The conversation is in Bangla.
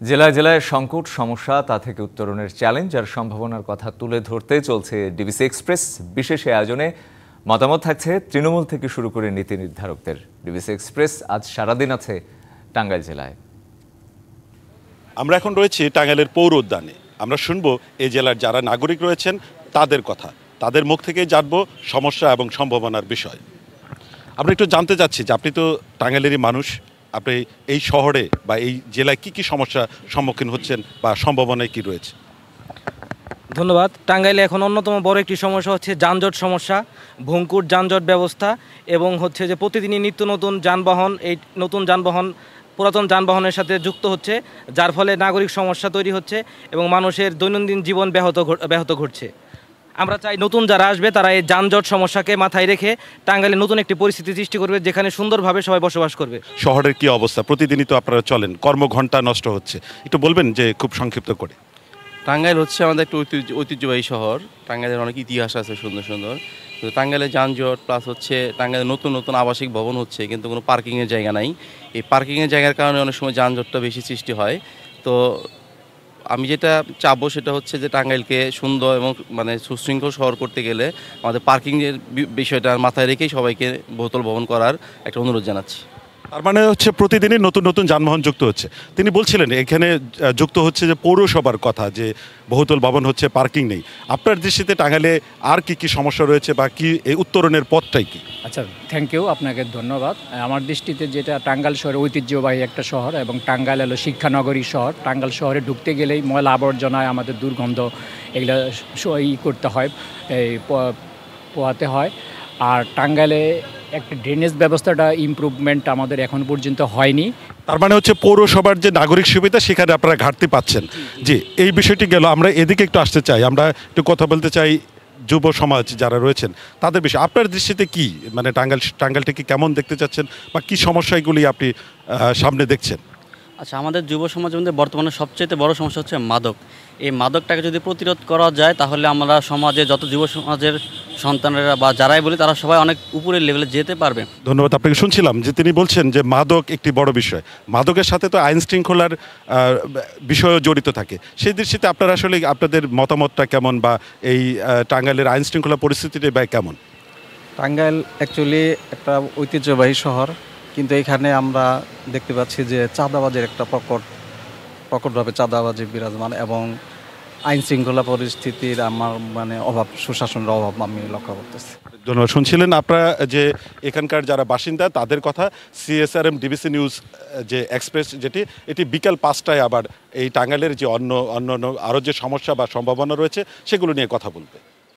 জেলায় জেলায় সংকট সমস্যা তা থেকে উত্তরণের চ্যালেঞ্জ আর সম্ভাবনার কথা তুলে ধরতে চলছে ডিবিসি এক্সপ্রেস বিশেষ আয়োজনে। মতামত থাকছে তৃণমূল থেকে শুরু করে নীতি নির্ধারকদের। ডিবিসি এক্সপ্রেস আজ সারাদিন আছে টাঙ্গাইল জেলায়। আমরা এখন রয়েছি টাঙ্গাইলের পৌর উদ্যানে। আমরা শুনবো এই জেলার যারা নাগরিক রয়েছেন তাদের কথা, তাদের মুখ থেকে জানবো সমস্যা এবং সম্ভাবনার বিষয়। আমরা একটু জানতে চাচ্ছি যে আপনি তো টাঙ্গাইলেরই মানুষ, আপনি এই শহরে বা এই জেলায় কি কি সমস্যা সম্মুখীন হচ্ছেন বা সম্ভাবনায় কি রয়েছে? ধন্যবাদ। টাঙ্গাইলে এখন অন্যতম বড় একটি সমস্যা হচ্ছে যানজট সমস্যা, ভঙ্গুর যানজট ব্যবস্থা এবং হচ্ছে যে প্রতিদিনই নিত্য নতুন যানবাহন, এই নতুন যানবাহন পুরাতন যানবাহনের সাথে যুক্ত হচ্ছে, যার ফলে নাগরিক সমস্যা তৈরি হচ্ছে এবং মানুষের দৈনন্দিন জীবন ব্যাহত ঘটছে। আমরা চাই নতুন যারা আসবে তারা এই যানজট সমস্যাকে মাথায় রেখে টাঙ্গাইলে নতুন একটি পরিস্থিতি সৃষ্টি করবে, যেখানে সুন্দরভাবে সবাই বসবাস করবে। শহরের কি অবস্থা? প্রতিদিনই তো আপনারা চলেন, কর্মঘণ্টা নষ্ট হচ্ছে, একটু বলবেন যে খুব সংক্ষিপ্ত করে। টাঙ্গাইল হচ্ছে আমাদের একটা ঐতিহ্যবাহী শহর। টাঙ্গাইলের অনেক ইতিহাস আছে সুন্দর সুন্দর, কিন্তু টাঙ্গাইলের যানজট প্লাস হচ্ছে টাঙ্গাইলে নতুন নতুন আবাসিক ভবন হচ্ছে কিন্তু কোনো পার্কিংয়ের জায়গা নাই। এই পার্কিংয়ের জায়গার কারণে অনেক সময় যানজটটা বেশি সৃষ্টি হয়। তো আমি যেটা চাবো সেটা হচ্ছে যে টাঙ্গাইলকে সুন্দর এবং সুশৃঙ্খল শহর করতে গেলে আমাদের পার্কিংয়ের বিষয়টা মাথায় রেখেই সবাইকে বহুতল ভবন করার একটা অনুরোধ জানাচ্ছি। তার মানে হচ্ছে প্রতিদিনই নতুন নতুন যানবাহন যুক্ত হচ্ছে। তিনি বলছিলেন এখানে যুক্ত হচ্ছে যে পৌরসভার কথা, যে বহুতল ভবন হচ্ছে, পার্কিং নেই। আপনার দৃষ্টিতে টাঙ্গাইলে আর কি কি সমস্যা রয়েছে বা কি এই উত্তরণের পথটাই কি? আচ্ছা, থ্যাংক ইউ, আপনাকে ধন্যবাদ। আমার দৃষ্টিতে যেটা টাঙ্গাইল শহরে ঐতিহ্যবাহী একটা শহর এবং টাঙ্গাইল হলো শিক্ষানগরী শহর। টাঙ্গাইল শহরে ঢুকতে গেলেই ময়লা আবর্জনায় আমাদের দুর্গন্ধ এগুলো করতে হয়, এই পোয়াতে হয়। আর টাঙ্গাইলে একটা ড্রেনেজ ব্যবস্থাটা ইমপ্রুভমেন্ট আমাদের এখন পর্যন্ত হয়নি। তার মানে হচ্ছে পৌরসভার যে নাগরিক সুবিধা সেখানে আপনারা ঘাটতি পাচ্ছেন। জি, এই বিষয়টি গেল। আমরা এদিকে একটু আসতে চাই, আমরা একটু কথা বলতে চাই যুব সমাজ যারা রয়েছেন তাদের বিষয়ে। আপনার দৃষ্টিতে কি মানে টাঙ্গাইলটাকে কেমন দেখতে চাচ্ছেন বা কি সমস্যাগুলি আপনি সামনে দেখছেন? আচ্ছা, আমাদের যুব সমাজের মধ্যে বর্তমানে সবচেয়ে বড় সমস্যা হচ্ছে মাদক। এই মাদকটাকে যদি প্রতিরোধ করা যায় তাহলে আমরা সমাজে যত যুব সমাজের সন্তানেরা বা যারাই বলি তারা সবাই অনেক উপরের লেভেলে যেতে পারবে। ধন্যবাদ। আপনাকে শুনছিলাম যে তিনি বলছেন যে মাদক একটি বড় বিষয়, মাদকের সাথে তো আইন শৃঙ্খলার বিষয়ও জড়িত থাকে। সেই দৃষ্টিতে আপনারা আসলে আপনাদের মতামতটা কেমন বা এই টাঙ্গাইলের আইন শৃঙ্খলা পরিস্থিতিটা বা কেমন? টাঙ্গাইল অ্যাকচুয়ালি একটা ঐতিহ্যবাহী শহর, কিন্তু এখানে আমরা দেখতে পাচ্ছি যে চাঁদাবাজির একটা প্রকটভাবে চাঁদাবাজি বিরাজমান এবং আইন শৃঙ্খলা পরিস্থিতির আমার অভাব, সুশাসনের অভাব আমি লক্ষ্য করতেছি। ধন্যবাদ। শুনছিলেন আপনারা যে এখানকার যারা বাসিন্দা তাদের কথা। CSRM ডিবিসি নিউজ যে এক্সপ্রেস এটি বিকাল 5টায় আবার এই টাঙ্গাইলের যে অন্য আরও যে সমস্যা বা সম্ভাবনা রয়েছে সেগুলো নিয়ে কথা বলবে।